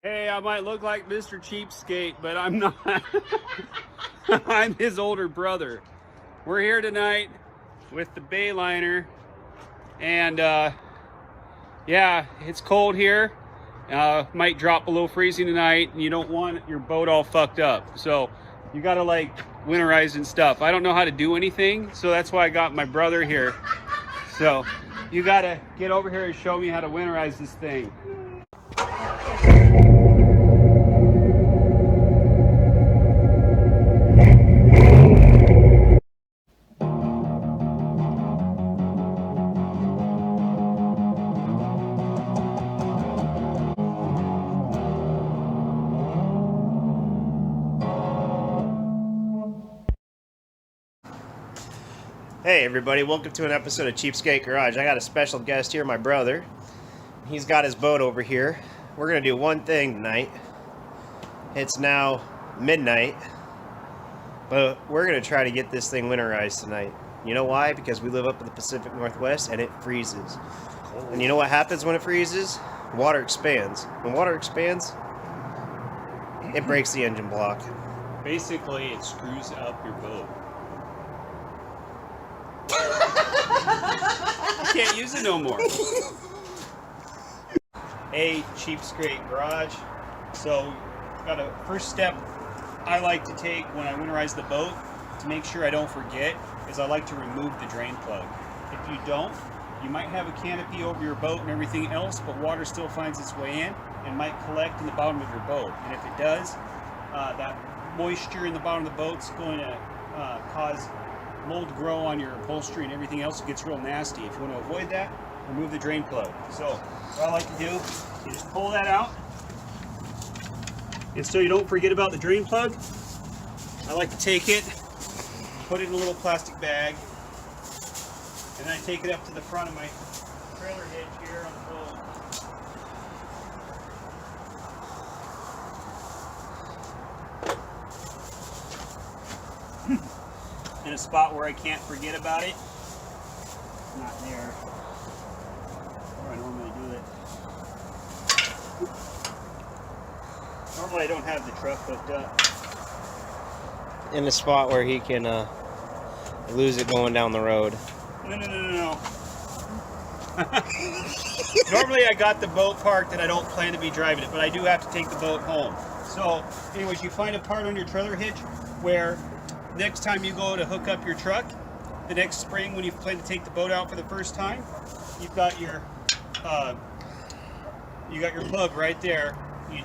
Hey, I might look like Mr. Cheapskate, but I'm not. I'm his older brother. We're here tonight with the Bayliner, and yeah, it's cold here. Might drop below freezing tonight, and you don't want your boat all fucked up. So you gotta like winterize and stuff. I don't know how to do anything, so that's why I got my brother here. So you gotta get over here and show me how to winterize this thing. Hey everybody, welcome to an episode of Cheapskate Garage. I got a special guest here, my brother. He's got his boat over here. We're going to do one thing tonight. It's now midnight, but we're going to try to get this thing winterized tonight. You know why? Because we live up in the Pacific Northwest and it freezes. And you know what happens when it freezes? Water expands. When water expands, it breaks the engine block. Basically, it screws up your boat. You can't use it no more. Hey, Cheapskate Garage. So, got a first step I like to take when I winterize the boat to make sure I don't forget is I like to remove the drain plug. If you don't, you might have a canopy over your boat and everything else, but water still finds its way in and might collect in the bottom of your boat. And if it does, that moisture in the bottom of the boat's going to cause mold to grow on your upholstery and everything else. It gets real nasty. If you want to avoid that, remove the drain plug. So what I like to do is just pull that out, and so you don't forget about the drain plug, I like to take it, put it in a little plastic bag, and then I take it up to the front of my trailer hitch here on the boat. In a spot where I can't forget about it. Not there where I normally do it. Normally I don't have the truck hooked up. In a spot where he can lose it going down the road. No. Normally I got the boat parked and I don't plan to be driving it, but I do have to take the boat home. So anyways, you find a part on your trailer hitch where next time you go to hook up your truck, the next spring when you plan to take the boat out for the first time, you've got your plug right there. You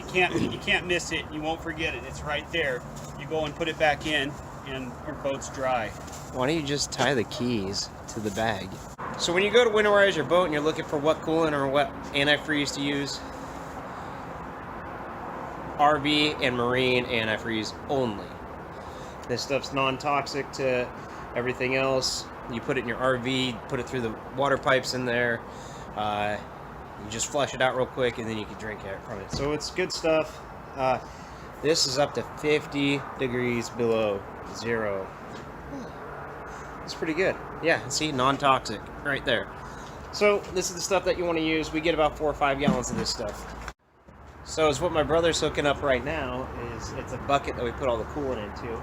can't miss it. You won't forget it. It's right there. You go and put it back in, and your boat's dry. Why don't you just tie the keys to the bag? So when you go to winterize your boat and you're looking for what coolant or what antifreeze to use, RV and marine antifreeze only. This stuff's non-toxic to everything else. You put it in your RV, put it through the water pipes in there. You just flush it out real quick and then you can drink it from it. So it's good stuff. This is up to 50 degrees below zero. It's pretty good. Yeah, see, non-toxic right there. So this is the stuff that you want to use. We get about 4 or 5 gallons of this stuff. So it's what my brother's hooking up right now is it's a bucket that we put all the coolant into.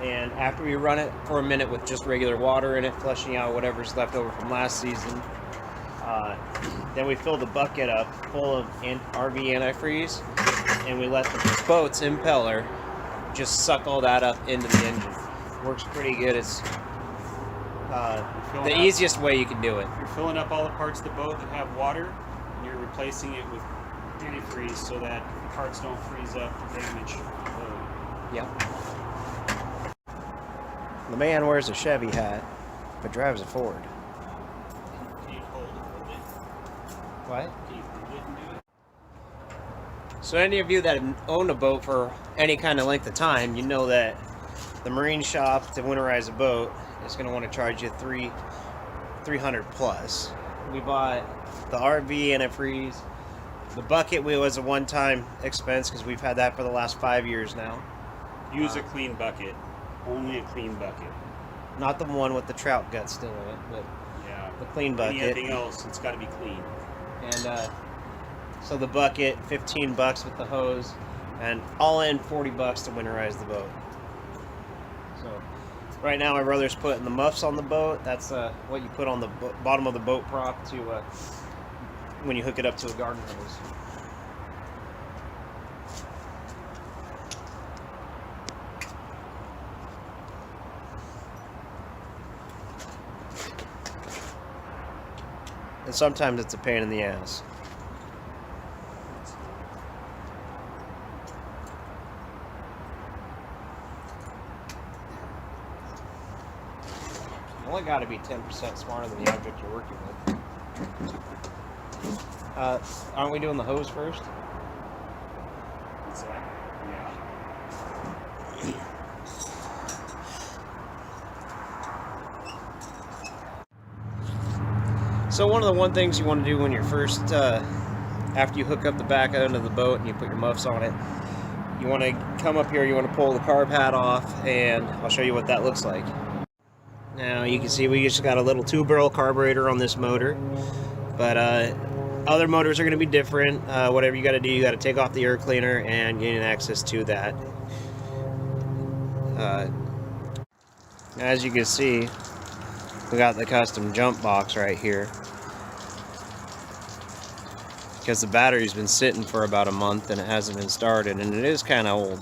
And after we run it for a minute with just regular water in it, flushing out whatever's left over from last season, then we fill the bucket up full of RV antifreeze, and we let the boat's impeller just suck all that up into the engine. Works pretty good. It's the easiest way you can do it. You're filling up all the parts of the boat that have water, and you're replacing it with antifreeze so that the parts don't freeze up to damage the boat. Yep. The man wears a Chevy hat, but drives a Ford. Can you hold it with it? What? Can you hold it and do it? So any of you that have owned a boat for any kind of length of time, you know that the marine shop to winterize a boat is going to want to charge you $300 plus. We bought the RV antifreeze. The bucket was a one-time expense because we've had that for the last 5 years now. Use a clean bucket. Only a clean bucket. Not the one with the trout gut still in it, but Yeah. the clean bucket. Anything else, it's got to be clean. And So the bucket, 15 bucks with the hose, and all in 40 bucks to winterize the boat. So right now my brother's putting the muffs on the boat. That's what you put on the bottom of the boat prop to when you hook it up to a garden hose. And sometimes it's a pain in the ass. You only got to be 10% smarter than the object you're working with. Aren't we doing the hose first? What's that? Yeah. So one of the things you want to do when you're first, after you hook up the back end of the boat and you put your muffs on it, you want to come up here, you want to pull the carb hat off, and I'll show you what that looks like. Now you can see we just got a little 2-barrel carburetor on this motor, but other motors are going to be different. Whatever you got to do, you got to take off the air cleaner and gain access to that. As you can see, we got the custom jump box right here, because the battery's been sitting for about a month and it hasn't been started, and it is kind of old.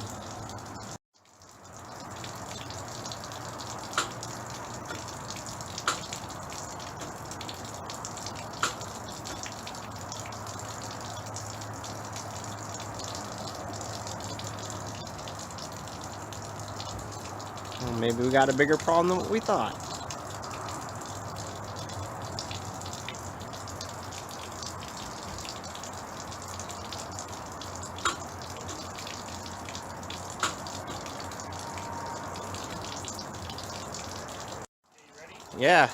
Well, maybe we got a bigger problem than what we thought. Yeah.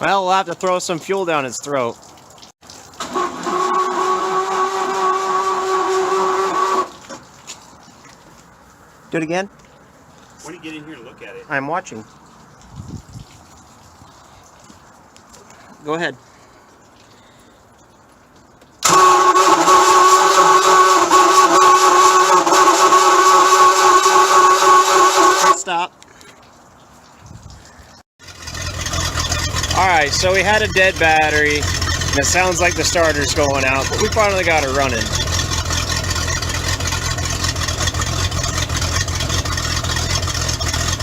Well, we'll have to throw some fuel down its throat. Do it again. When you get in here to look at it. I'm watching. Go ahead. Stop. Alright, so we had a dead battery, and it sounds like the starter's going out, but we finally got it running.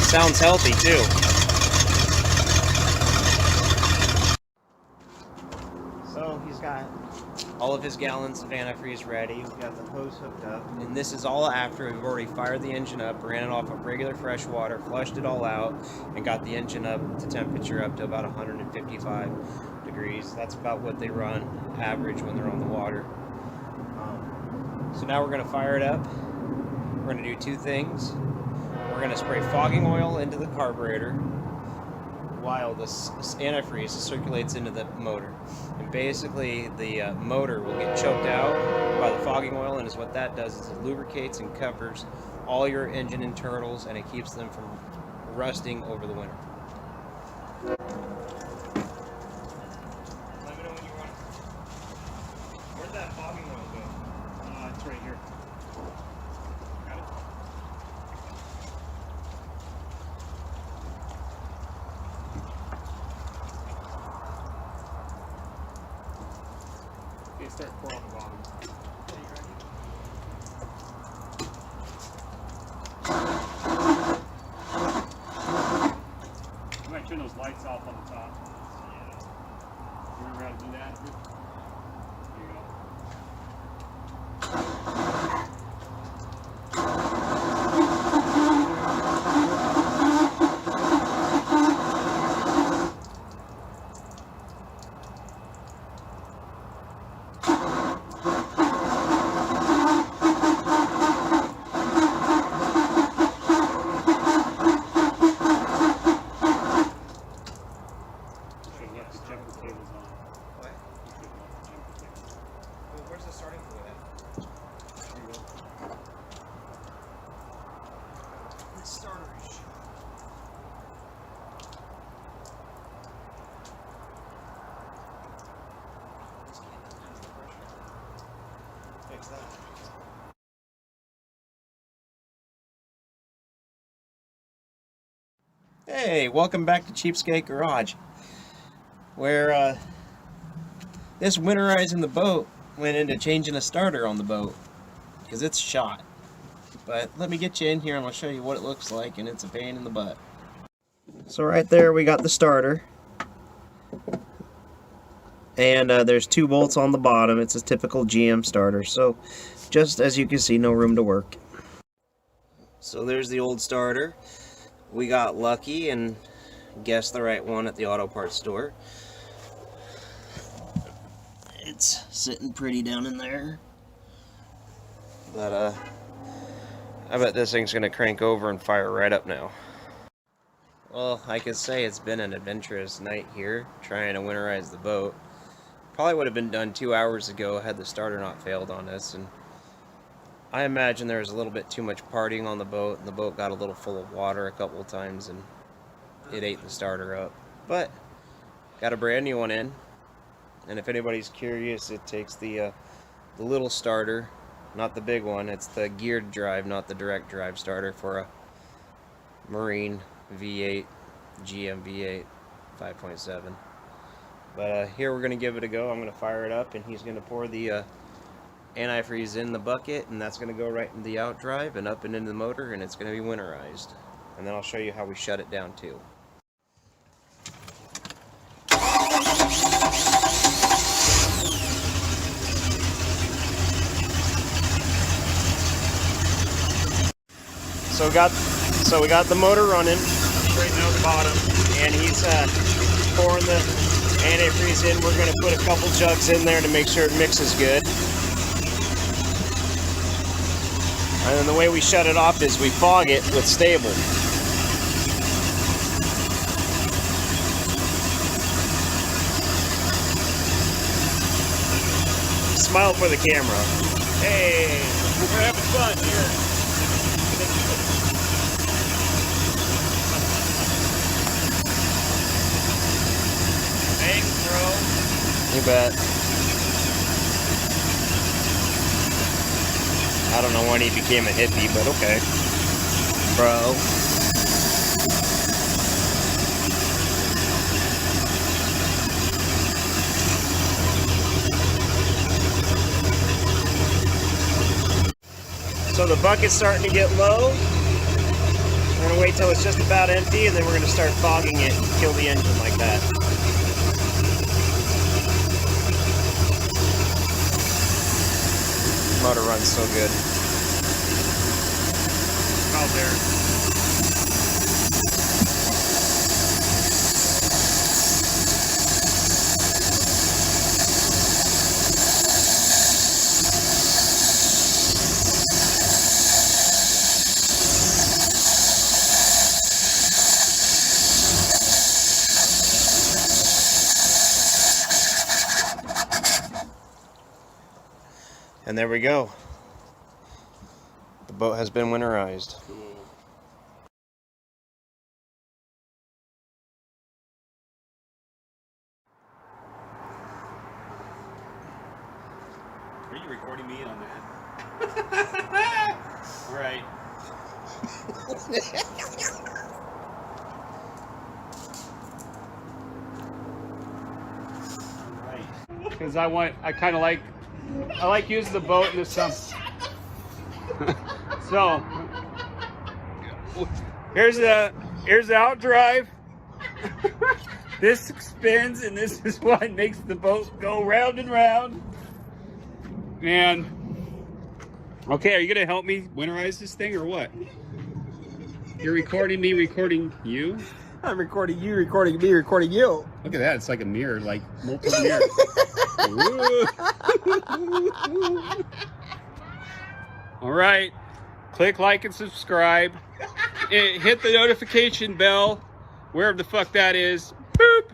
Sounds healthy too. So he's got all of his gallons of antifreeze ready. We've got the hose hooked up, and this is all after we've already fired the engine up, ran it off of regular fresh water, flushed it all out, and got the engine up to temperature up to about 155 degrees. That's about what they run average when they're on the water. So now we're going to fire it up. We're going to do two things. We're going to spray fogging oil into the carburetor while this antifreeze circulates into the motor. And basically the motor will get choked out by the fogging oil, and what that does is it lubricates and covers all your engine internals, and it keeps them from rusting over the winter. Let me know when you want. Where'd that fogging oil go? It's right here. Got it? Okay, start pouring on the bottom. Okay, you ready? You might turn those lights off on the top. Yeah. You remember how to do that? Here you go. Okay, you have to jump the cable. Hey, welcome back to Cheapskate Garage, where this winterizing the boat went into changing a starter on the boat because it's shot. But let me get you in here and I'll show you what it looks like, and it's a pain in the butt. So right there we got the starter, and there's 2 bolts on the bottom. It's a typical GM starter, so just as you can see, no room to work. So there's the old starter. We got lucky and guessed the right one at the auto parts store. It's sitting pretty down in there. But I bet this thing's gonna crank over and fire right up now. Well, I could say it's been an adventurous night here, trying to winterize the boat. Probably would have been done 2 hours ago had the starter not failed on us, and I imagine there was a little bit too much partying on the boat, and the boat got a little full of water a couple of times, and it ate the starter up. But got a brand new one in, and if anybody's curious, it takes the little starter, not the big one. It's the geared drive, not the direct drive starter for a Marine V8, GM V8 5.7. But here we're going to give it a go. I'm going to fire it up, and he's going to pour the antifreeze in the bucket, and that's going to go right in the outdrive and up and into the motor, and it's going to be winterized. And then I'll show you how we shut it down too. So we got the motor running right now at the bottom, and he's pouring the antifreeze in. We're going to put a couple jugs in there to make sure it mixes good. And then the way we shut it off is we fog it with stable. Smile for the camera. Hey, we're having fun here. Thanks, bro. You bet. I don't know when he became a hippie, but okay. Bro. So the bucket's starting to get low. We're gonna wait till it's just about empty, and then we're gonna start fogging it and kill the engine like that. Motor runs so good. Out there. And there we go. The boat has been winterized. Are you recording me on that? All right. Because I kind of like, I like using the boat in the summer. So here's the outdrive. This spins, and this is what makes the boat go round and round. And okay, are you gonna help me winterize this thing or what? You're recording me, recording you? I'm recording you, recording me, recording you. Look at that, it's like a mirror, like multiple mirrors. All right, click like and subscribe. Hit the notification bell, wherever the fuck that is. Boop.